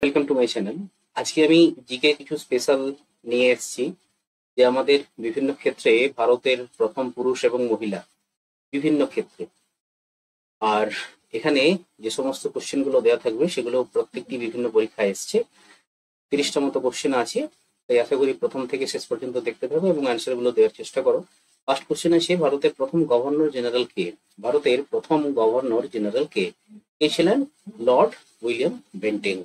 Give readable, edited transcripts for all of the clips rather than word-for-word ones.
Welcome to my channel. আজকে আমি GK কিছু স্পেশাল নিয়ে এসেছি যে আমাদের বিভিন্ন ক্ষেত্রে ভারতের প্রথম পুরুষ এবং মহিলা বিভিন্ন ক্ষেত্রে। আর এখানে যে সমস্ত কোশ্চেন গুলো দেওয়া থাকবে সেগুলো প্রত্যেকটি বিভিন্ন পরীক্ষায় এসছে। 30টা মতো কোশ্চেন আছে, তাই আশা করি প্রথম থেকে শেষ পর্যন্ত দেখতে থাকো এবং অ্যান্সার গুলো দেওয়ার চেষ্টা করো। ফার্স্ট কোশ্চেন আছে, ভারতের প্রথম গভর্নর জেনারেল কে? ভারতের প্রথম গভর্নর জেনারেল কে? কে ছিলেন? Lord William Bentinck.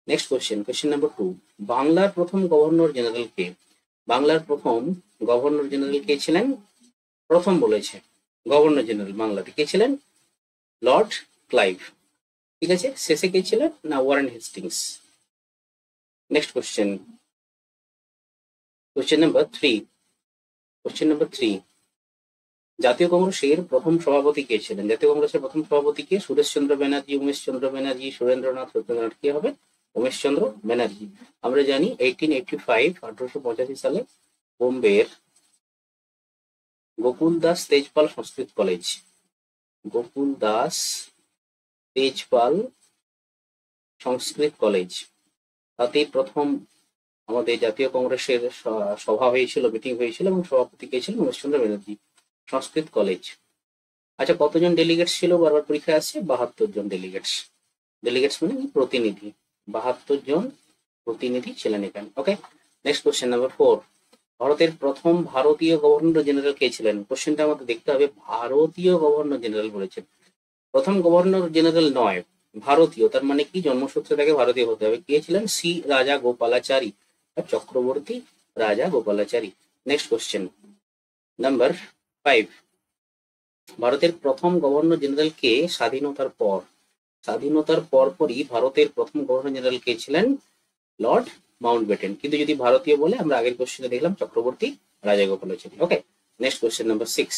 Next question, question number 2, বাংলার প্রথম গভর্নর জেনারেল কে? বাংলার প্রথম গভর্নর জেনারেল কে ছিলেন? প্রথম বলেছে গভর্নর জেনারেল বাংলাতে কে ছিলেন? Lord Clive. ঠিক আছে, শেষে কে ছিলেন? না, Warren Hastings. Next question, question number 3, question number 3, জাতীয় কংগ্রেসের প্রথম সভাপতি কে ছিলেন? জাতীয় কংগ্রেসের প্রথম সভাপতি কে? সুরেশচন্দ্র ব্যানার্জি, উমেশ চন্দ্র ব্যানার্জি, সুরেন্দ্রনাথ, সত্যেন্দ্রনাথ, কে হবে? উমেশ চন্দ্র ব্যানার্জি। আমরা জানি 1885 সালে বোম্বের গোকুল দাস তেজপাল সংস্কৃত কলেজ, গোকুল দাস তেজপাল সংস্কৃত কলেজ, তাতেই প্রথম আমাদের জাতীয় কংগ্রেসের সভা হয়েছিল, মিটিং হয়েছিল এবং সভাপতি কে ছিলেন? উমেশচন্দ্র ব্যানার্জি। সংস্কৃত কলেজ। আচ্ছা, কতজন ডেলিগেটস ছিল? বারবার পরীক্ষায় আসছে 72 জন ডেলিগেটস। ডেলিগেটস মানে প্রতিনিধি, 72 জন প্রতিনিধি ছিলেন এখানে। ওকে, নেক্সট কোশ্চেন নাম্বার 4, ভারতের প্রথম ভারতীয় গভর্নর জেনারেল কে ছিলেন? কোশ্চেনটা আমাদের দেখতে হবে, ভারতীয় গভর্নর জেনারেল বলেছেন, প্রথম গভর্নর জেনারেল নয়, ভারতীয়। তার মানে কি জন্মসূত্রে তাকে ভারতীয় হতে হবে। কে ছিলেন? সি রাজা গোপালাচারী বা চক্রবর্তী রাজা গোপালাচারী। নেক্সট কোশ্চেন নাম্বার 5, ভারতের প্রথম গভর্নর জেনারেল কে স্বাধীনতার পর? স্বাধীনতার পরপরই ভারতের প্রথম গভর্নর জেনারেল কে ছিলেন? Lord Mountbatten. কিন্তু যদি ভারতীয় বলে, আমরা আগের কোশ্চেনে দেখলাম চক্রবর্তী রাজাগোপালাচারী। ওকে, নেক্সট কোশ্চেন নাম্বার 6,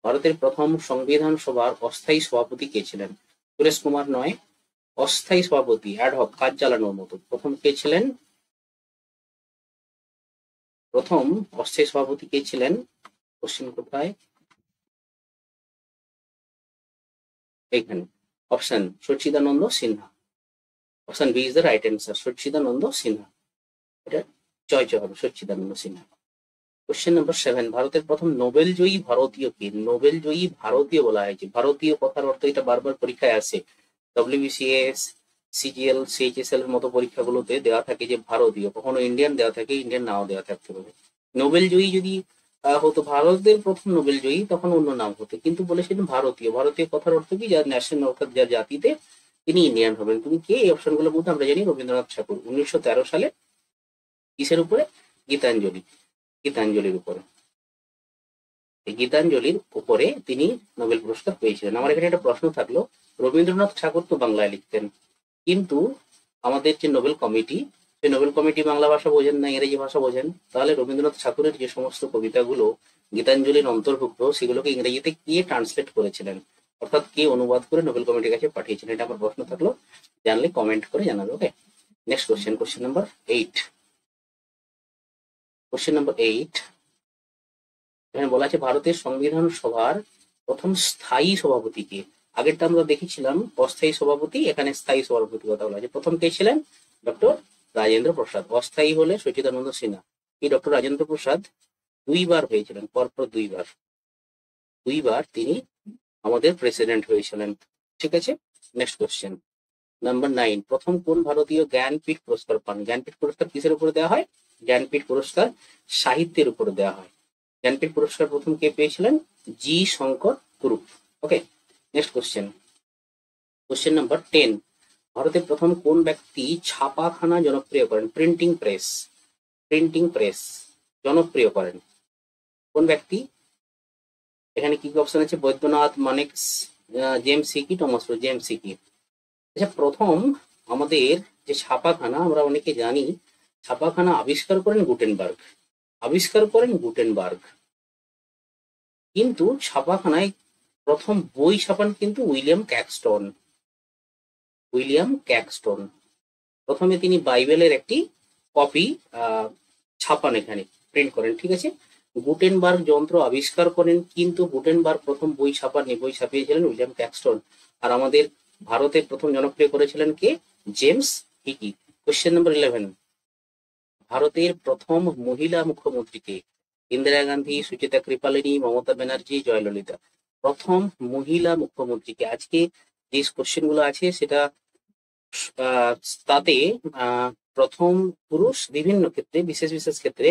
ভারতের প্রথম সংবিধান সভার অস্থায়ী সভাপতি কে ছিলেন? সুরেশ কুমার নয়, অস্থায়ী সভাপতি, অ্যাডহক, কাজ চালানোর মতো। প্রথম কে ছিলেন? প্রথম অস্থায়ী সভাপতি কে ছিলেন? কোশ্চেন কোথায়? এখানে option Sachchidananda Sinha. Option B is the right answer, Sachchidananda Sinha. এটা জয় হবে, সচ্চিদানন্দ সিনহা। কোশ্চেন নাম্বার 7, ভারতের প্রথম নোবেল জয়ী ভারতীয় কে? নোবেল জয়ী ভারতীয় বলা হয়েছে। ভারতীয় কথার অর্থ এটা বারবার পরীক্ষায় আসে, ডব্লিউবিসিএস, সিজিএল, সিএইচএসএল এর মতো পরীক্ষাগুলোতে দেওয়া থাকে যে ভারতীয়, কখনো ইন্ডিয়ান দেওয়া থাকে, ইন্ডিয়ান নাও দেওয়া থাকতে পারে। নোবেল জয়ী যদি হতো ভারতের প্রথম নোবেল জয়ী, তখন অন্য নাম হতো, কিন্তু বলেছিলেন ভারতীয়। ভারতীয় কথার অর্থ কি? যার ন্যাশনাল, অর্থাৎ যার জাতিতে, তিনি ইন্ডিয়ান হবেন। তুমি কে? এই অপশন গুলো বলতে আমরা জানি রবীন্দ্রনাথ ঠাকুর 1913 সালে কিসের উপরে? গীতাঞ্জলি, গীতাঞ্জলির উপরে। এই গীতাঞ্জলির উপরে তিনি নোবেল পুরস্কার পেয়েছিলেন। আমার এখানে একটা প্রশ্ন থাকলো, রবীন্দ্রনাথ ঠাকুর তো বাংলায় লিখতেন, কিন্তু আমাদের যে নোবেল কমিটি, সেই নোবেল কমিটি বাংলা ভাষা বোঝেন না, ইংরেজি ভাষা বোঝেন, তাহলে রবীন্দ্রনাথ ঠাকুরের যে সমস্ত কবিতাগুলো গীতাঞ্জলির অন্তর্ভুক্ত, সেগুলোকে ইংরেজিতে কে ট্রান্সলেট করেছিলেন, অর্থাৎ কে অনুবাদ করে নোবেল কমিটির কাছে পাঠিয়েছিলেন? এটা আমার প্রশ্ন থাকলো, জানলে কমেন্ট করে জানাবে। Okay, next question, question number 8, question number 8, এখানে বলা আছে ভারতের সংবিধান সভার প্রথম স্থায়ী সভাপতি কে? আগেরটা আমরা দেখেছিলাম অস্থায়ী সভাপতি, এখানে স্থায়ী সভাপতি কথা বলা আছে। প্রথম কে ছিলেন? ডক্টর রাজেন্দ্র প্রসাদ। অস্থায়ী হলে সচিদানন্দ সিনহা। এই ডক্টর রাজেন্দ্র প্রসাদ দুইবার হয়েছিলেন, পরপর দুইবার, দুইবার তিনি আমাদের প্রেসিডেন্ট হয়েছিলেন। ঠিক আছে, নেক্সট কোশ্চেন নাম্বার 9, প্রথম কোন ভারতীয় জ্ঞানপীঠ পুরস্কার পান? জ্ঞানপীঠ পুরস্কার কিসের উপরে দেওয়া হয়? জ্ঞানপীঠ পুরস্কার সাহিত্যের উপরে দেওয়া হয়। জ্ঞানপীঠ পুরস্কার প্রথম কে পেয়েছিলেন? জি শঙ্কর কুরুপ। ওকে, নেক্সট কোশ্চেন, কোশ্চেন নাম্বার 10, ভারতের প্রথম কোন ব্যক্তি ছাপাখানা জনপ্রিয় করেন? প্রিন্টিং প্রেস, প্রিন্টিং প্রেস জনপ্রিয় করেন কোন ব্যক্তি? এখানে কি কি অপশন আছে? বৈদ্যনাথ, মানেক্স, James Hicky, Thomas Roe. James Hicky. আচ্ছা, প্রথম আমাদের যে ছাপাখানা, আমরা অনেকে জানি ছাপাখানা আবিষ্কার করেন গুটেনবার্গ, আবিষ্কার করেন গুটেনবার্গ, কিন্তু ছাপাখানায় প্রথম বই ছাপান কিন্তু উইলিয়াম ক্যাক্সটন। উইলিয়াম ক্যাক্সটন প্রথমে তিনি বাইবেলের একটি কপি ছাপান, এখানে প্রিন্ট করেন। ঠিক আছে, গুটেনবার্গ যন্ত্র আবিষ্কার করেন, কিন্তু গুটেনবার্গ প্রথম বই ছাপাননি, বই ছাপিয়েছিলেন উইলিয়াম ক্যাক্সটন। আর আমাদের ভারতে প্রথম জনপ্রিয় করেছিলেন কে? James Hicky. কোশ্চেন নাম্বার 11, ভারতের প্রথম মহিলা মুখ্যমন্ত্রীকে? ইন্দিরা গান্ধী, সুচিতা কৃপালিনী, মমতা ব্যানার্জি, জয়ললিতা। প্রথম মহিলা মুখ্যমন্ত্রীকে, আজকে যে কোশ্চেন গুলো আছে সেটা তাতে প্রথম পুরুষ, বিভিন্ন ক্ষেত্রে বিশেষ বিশেষ ক্ষেত্রে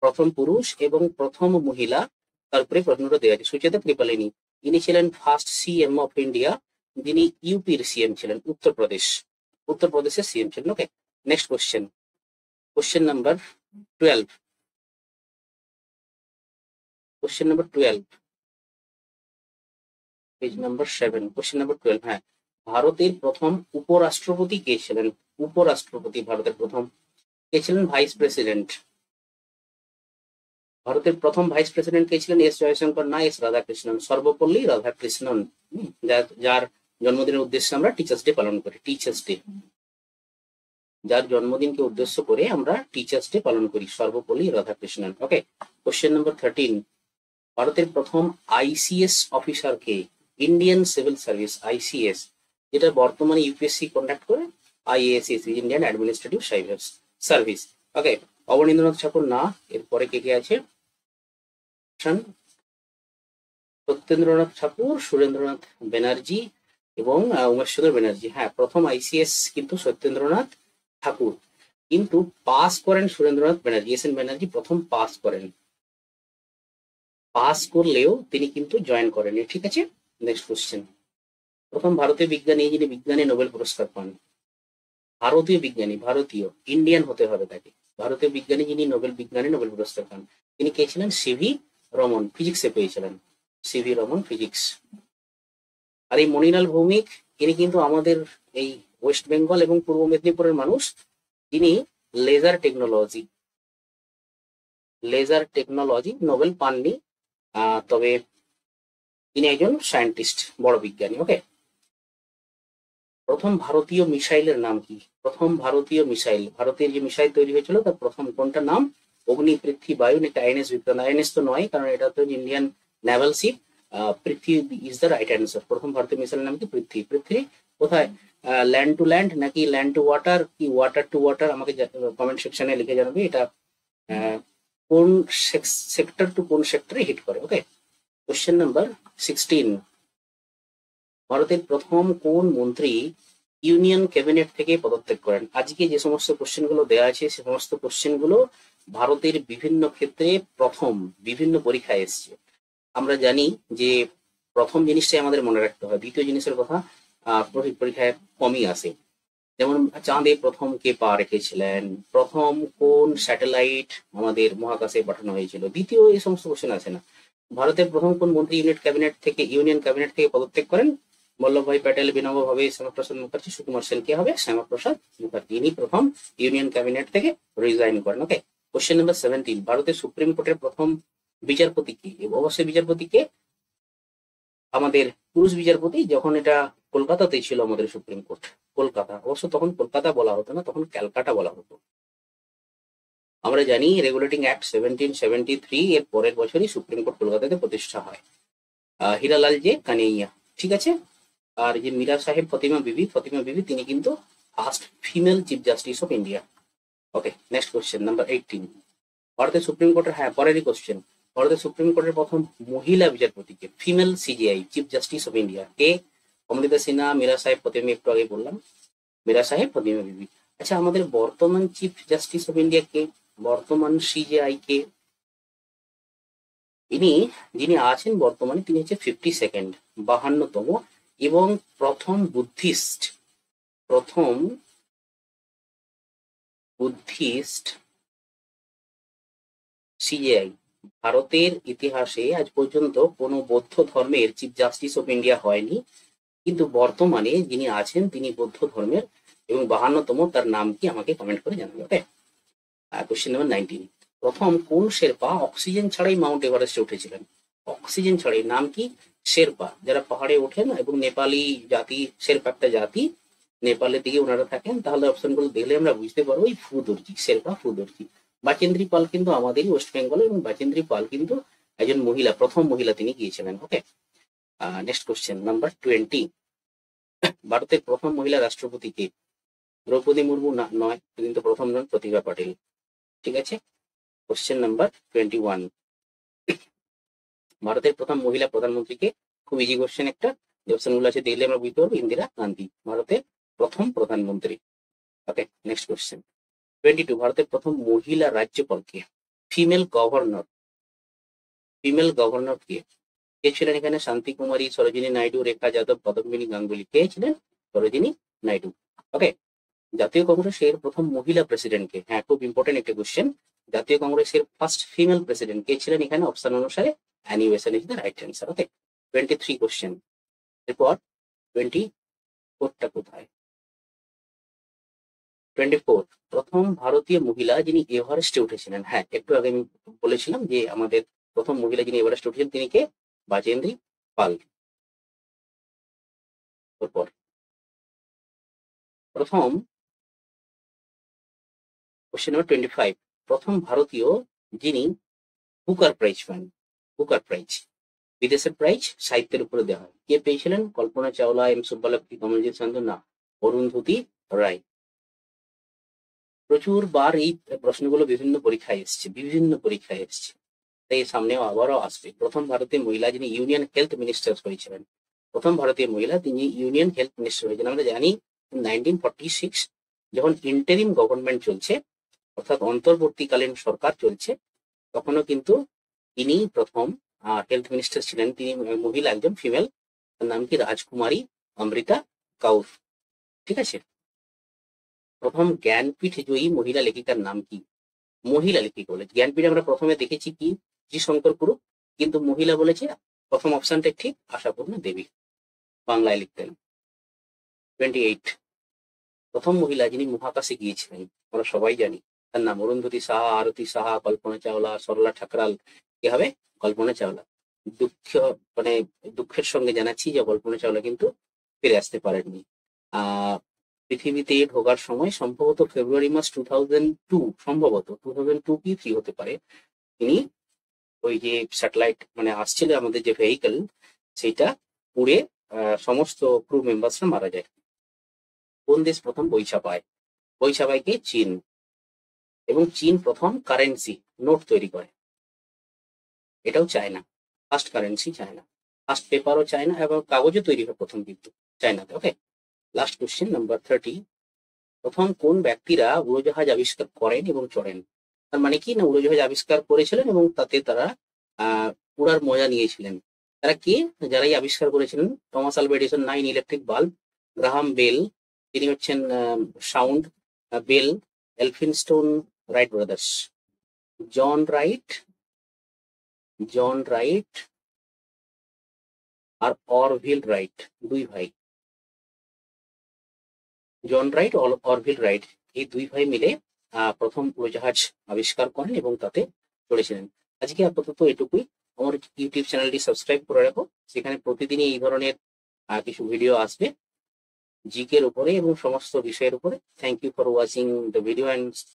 প্রথম পুরুষ এবং প্রথম মহিলা, তারপরে প্রশ্নটা দেওয়া আছে। সুচেতা কৃপালিনী, ইনি ছিলেন ফার্স্ট সিএম অফ ইন্ডিয়া, যিনি ইউপির সিএম ছিলেন, উত্তরপ্রদেশের সিএম ছিলেন। Okay, next question, question number 12, question number 12, page number 7, question number 12। হ্যাঁ, ভারতের প্রথম উপরাষ্ট্রপতি কে ছিলেন? উপরাষ্ট্রপতি ভারতের প্রথম কে ছিলেন? Vice president. ভারতের প্রথম ভাইস প্রেসিডেন্ট কে ছিলেন? এস জয়শঙ্কর না এস রাধাকৃষ্ণন? সর্বপল্লী রাধাকৃষ্ণন, যার জন্মদিনের উদ্দেশ্যে আমরা টিচার্স ডে পালন করি। টিচার্স ডে, যার জন্মদিনকে উদ্দেশ্য করে আমরা টিচার্স ডে পালন করি, সর্বপল্লী রাধাকৃষ্ণন। ওকে, কোশ্চেন নাম্বার 13, ভারতের প্রথম আইসিএস অফিসার কে? ইন্ডিয়ান সিভিল সার্ভিস, আইসিএস, যেটা বর্তমানে ইউপিএসসি কন্ডাক্ট করে, আইএএস, ইন্ডিয়ান অ্যাডমিনিস্ট্রেটিভ সার্ভিস। ওকে, অবনীন্দ্রনাথ ঠাকুর না, এরপরে কে কে আছে? সত্যেন্দ্রনাথ ঠাকুর, সুরেন্দ্রনাথ ব্যানার্জি এবং উমেশচন্দ্র ব্যানার্জি। হ্যাঁ, প্রথম আইসিএস কিন্তু সত্যেন্দ্রনাথ ঠাকুর, কিন্তু পাস করেন সুরেন্দ্রনাথ ব্যানার্জি। এস এন ব্যানার্জি প্রথম পাস করেন, পাস করলেও তিনি কিন্তু জয়েন করেন। ঠিক আছে, নেক্সট কোশ্চেন, প্রথম ভারতীয় বিজ্ঞানী যিনি বিজ্ঞানে নোবেল পুরস্কার পান? ভারতীয় বিজ্ঞানী, ভারতীয়, ইন্ডিয়ান হতে হবে তাকে। ভারতীয় বিজ্ঞানী যিনি বিজ্ঞানে নোবেল পুরস্কার পান, তিনি কে ছিলেন? সিভি রমন, ফিজিক্সে পেয়েছিলেন, সিভি রমন, ফিজিক্স। আর এই মনিলাল ভৌমিক, ইনি কিন্তু আমাদের এই ওয়েস্ট বেঙ্গল এবং পূর্ব মেদিনীপুরের মানুষ। তিনি লেজার টেকনোলজি নোবেল পাননি, তবে তিনি একজন সায়েন্টিস্ট, বড় বিজ্ঞানী। ওকে, প্রথম ভারতীয় মিসাইলের নাম কি? প্রথম ভারতীয় মিসাইল, ভারতের যে মিসাইল তৈরি হয়েছিল তার প্রথম কোনটা নাম? অগ্নি, পৃথ্বী, বায়ু, নাকি আইএনএস বিক্রম? আইএনএস তো নয়, কারণ এটা তো Indian naval ship. Prithvi is the right answer. প্রথম ভারতীয় মিসাইলের নাম কি? পৃথ্বী। পৃথ্বী কোথায়? ল্যান্ড টু ল্যান্ড নাকি ল্যান্ড টু ওয়াটার কি ওয়াটার টু ওয়াটার? আমাকে কমেন্ট সেকশনে লিখে জানাবে এটা কোন সেক্টর টু কোন সেক্টরে হিট করে। ওকে, কোশ্চেন নাম্বার 16, ভারতের প্রথম কোন মন্ত্রী ইউনিয়ন ক্যাবিনেট থেকে পদত্যাগ করেন? আজকে যে সমস্ত কোশ্চেন গুলো দেওয়া আছে সে সমস্ত কোশ্চেন গুলো ভারতের বিভিন্ন ক্ষেত্রে প্রথম বিভিন্ন পরীক্ষায় এসছে। আমরা জানি যে প্রথম জিনিসটাই আমাদের মনে রাখতে হয়, দ্বিতীয় জিনিসের কথা পরীক্ষায় কমই আসে। যেমন চাঁদে প্রথম কে পা রেখেছিলেন, প্রথম কোন স্যাটেলাইট আমাদের মহাকাশে পাঠানো হয়েছিল, দ্বিতীয় এই সমস্ত কোশ্চেন আছে না। ভারতের প্রথম কোন মন্ত্রী ইউনিয়ন ক্যাবিনেট থেকে পদত্যাগ করেন? বল্লভভাই প্যাটেল, বিনোবা ভাবে, শ্যামাপ্রসাদ মুখার্জি, সুকুমার সেন। কে হবে? শ্যামাপ্রসাদ মুখার্জি, ইনি প্রথম ইউনিয়ন ক্যাবিনেট থেকে রিজাইন করেন। ওকে, কোশ্চেন নাম্বার 17, ভারতের সুপ্রিম কোর্টের প্রথম বিচারপতি কি? অবশ্যই বিচারপতি কে? আমাদের পুরুষ বিচারপতি। যখন এটা কলকাতাতে ছিল আমাদের সুপ্রিম কোর্ট, কলকাতা, অবশ্য তখন কলকাতা বলা হতো না, তখন ক্যালকাটা বলা হতো। আমরা জানি রেগুলেটিং অ্যাক্ট 1773 এর পরের বছরই সুপ্রিম কোর্ট কলকাতাতে প্রতিষ্ঠা হয়। হীরালাল যে কানাইয়া, ঠিক আছে। আর যে মীরা সাহেব ফতিমা বিবি, তিনি কিন্তু first female chief justice of India. Okay, next question number 18, ভারতের সুপ্রিম কোর্টের, হ্যাঁ পরেরই কোশ্চেন, ভারতের সুপ্রিম কোর্টের প্রথম মহিলা বিচারপতিকে? Female CJI chief justice of India কে? অমৃতা সিনহা, মীরা সাহেব ফতিমা, একটু আগে বললাম মীরা সাহেব ফতিমা বিবি। আচ্ছা, আমাদের বর্তমান চিফ জাস্টিস অফ ইন্ডিয়া কে? বর্তমান সিজিআই কে? যিনি আছেন বর্তমানে তিনি হচ্ছে 52nd, 52তম এবং প্রথম বুদ্ধিস্ট সিজিআই। ভারতের ইতিহাসে আজ পর্যন্ত কোনো বৌদ্ধ ধর্মের চিফ জাস্টিস অফ ইন্ডিয়া হয়নি, কিন্তু বর্তমানে যিনি আছেন তিনি বৌদ্ধ ধর্মের এবং 52তম। তার নাম কি? আমাকে কমেন্ট করে জানাবে। ওকে, কোশ্চেন নাম্বার 19, প্রথম কোন শেরপা অক্সিজেন ছাড়াই মাউন্ট এভারেস্টে উঠেছিলেন? অক্সিজেন ছাড়াই, নাম কি? শেরপা, যারা পাহাড়ে ওঠেন, এবং নেপালি জাতি, শেরপা একটা জাতি, নেপালের দিকে ওনারা থাকেন। তাহলে অপশনগুলো দেখলে আমরা বুঝতে পারবো এই ফুদর্জি, শেরপা ফুদর্জি। বাচেন্দ্রী পাল কিন্তু আমাদেরই ওয়েস্ট বেঙ্গল, এবং বাচেন্দ্রী পাল কিন্তু একজন মহিলা, প্রথম মহিলা তিনি গিয়েছিলেন। ওকে, নেক্সট কোশ্চেন নাম্বার 20, ভারতের প্রথম মহিলা রাষ্ট্রপতি কে? দ্রৌপদী মুর্মু নয়, কিন্তু প্রথম জন প্রতিভা পাটিল। ঠিক আছে, কোশ্চেন নাম্বার 21, ভারতের প্রথম মহিলা প্রধানমন্ত্রীকে? খুব ইজি কোশ্চেন একটা, যে অপশনগুলো আছে দেখলে আমরা বুঝতে পারবো, ইন্দিরা গান্ধী ভারতের প্রথম প্রধানমন্ত্রী। ওকে, নেক্সট কোশ্চেন 22, ভারতের প্রথম মহিলা রাজ্যপাল কে? ফিমেল গভর্নর, ফিমেল গভর্নর কে? কে ছিলেন এখানে? শান্তি কুমারী, সরোজিনী নাইডু, রেখা যাদব, পদ্মিনী গাঙ্গুলি। কে ছিলেন? সরোজিনী নাইডু। ওকে, জাতীয় কংগ্রেসের প্রথম মহিলা প্রেসিডেন্ট কে? হ্যাঁ, খুব ইম্পর্টেন্ট একটা কোশ্চেন। জাতীয় কংগ্রেসের ফার্স্ট ফিমেল প্রেসিডেন্ট কে ছিলেন? এখানে অপশন অনুসারে Annie Besant is the right answer. Okay, 23 question. এরপর 24টা কোথায়? 24, প্রথম ভারতীয় মহিলা যিনি এভারেস্টে উঠেছিলেন। হ্যাঁ, একটু আগে আমি বলেছিলাম যে আমাদের প্রথম মহিলা যিনি এভারেস্টে উঠেছিলেন তিনি কে? বাজেন্দ্রী পাল। তারপর প্রথম কোশ্চেন নাম্বার 25, প্রথম ভারতীয় যিনি বুকার প্রাইজ পান। বুকার প্রাইজ বিদেশের প্রাইজ, সাহিত্যের উপরে দেওয়া হয়। কে পেয়েছিলেন? কল্পনা চাওলা, এম সুব্বালক্ষ্মী, কমলজিৎ সান্ধু, না অরুন্ধতী রায়। প্রচুর বার এই প্রশ্নগুলো বিভিন্ন পরীক্ষায় এসছে, বিভিন্ন পরীক্ষায় এসছে, তাই সামনেও আবারও আসবে। প্রথম ভারতীয় মহিলা যিনি ইউনিয়ন হেলথ মিনিস্টার হয়েছিলেন, প্রথম ভারতীয় মহিলা তিনি ইউনিয়ন হেলথ মিনিস্টার হয়েছিলেন। আমরা জানি 1946 যখন ইন্টারিম গভর্নমেন্ট চলছে, অর্থাৎ অন্তর্বর্তীকালীন সরকার চলছে, তখনও কিন্তু তিনি প্রথম হেলথ মিনিস্টার ছিলেন। তিনি মহিলা, একজন ফিমেল, তার নাম কি? রাজকুমারী অমৃতা কাউর। ঠিক আছে, প্রথম জ্ঞানপীঠ জয়ী মহিলা লেখিকার নাম কি? মহিলা লেখিকা বলেছে। জ্ঞানপীঠ আমরা প্রথমে দেখেছি কি? জি শঙ্কর কুরুপ, কিন্তু মহিলা বলেছে প্রথম অপশনটা ঠিক, আশাপূর্ণা দেবী, বাংলায় লিখতেন। 28, প্রথম মহিলা যিনি মহাকাশে গিয়েছিলেন আমরা সবাই জানি, তার নাম অরুন্ধতী সাহা, আরতি সাহা, কল্পনা চাওলা, সরলা ঠাকরাল। কি হবে? কল্পনা চাওলা। মানে দুঃখের সঙ্গে জানাচ্ছি যে কল্পনা চাওলা কিন্তু ফিরে আসতে পারেননি। পৃথিবীতে ঢোকার সময় সম্ভবত ফেব্রুয়ারি মাস 2002, সম্ভবত 2002 কি 3 হতে পারে, তিনি ওই যে স্যাটেলাইট মানে আসছিল আমাদের যে ভেহিকল, সেটা পুড়ে সমস্ত ক্রু মেম্বার্সরা মারা যায়। কোন দেশ প্রথম বই ছাপায়? বই ছাপায় কি? চীন। এবং চীন প্রথম কারেন্সি নোট তৈরি করে, এটাও China. First currency China, first পেপারও চায়না, এবং কাগজও তৈরি হয় প্রথম কিন্তু চায়নাতে। ওকে, লাস্ট কোশ্চেন নাম্বার 30, প্রথম কোন ব্যক্তিরা উড়োজাহাজ আবিষ্কার করেন এবং চড়েন? তার মানে কি না, উড়োজাহাজ আবিষ্কার করেছিলেন এবং তাতে তারা উড়ার মজা নিয়েছিলেন। তারা কে? যারাই আবিষ্কার করেছিলেন, Thomas Alva Edison 9 electric bulb, Graham Bell, তিনি হচ্ছেন sound, Bell, Elphinstone Wright brothers, John Wright, John Wright আর অরভিল রাইট, দুই ভাই। জন রাইট, অরভিল রাইট, এই দুই ভাই মিলে প্রথম উড়োজাহাজ আবিষ্কার করেন এবং তাতে চড়েছিলেন। আজকে আপাতত এটুকুই। আমার ইউটিউব চ্যানেলটি সাবস্ক্রাইব করে রাখো, সেখানে প্রতিদিনই এই ধরনের কিছু ভিডিও আসবে জিকের উপরে এবং সমস্ত বিষয়ের উপরে। Thank you for watching the video and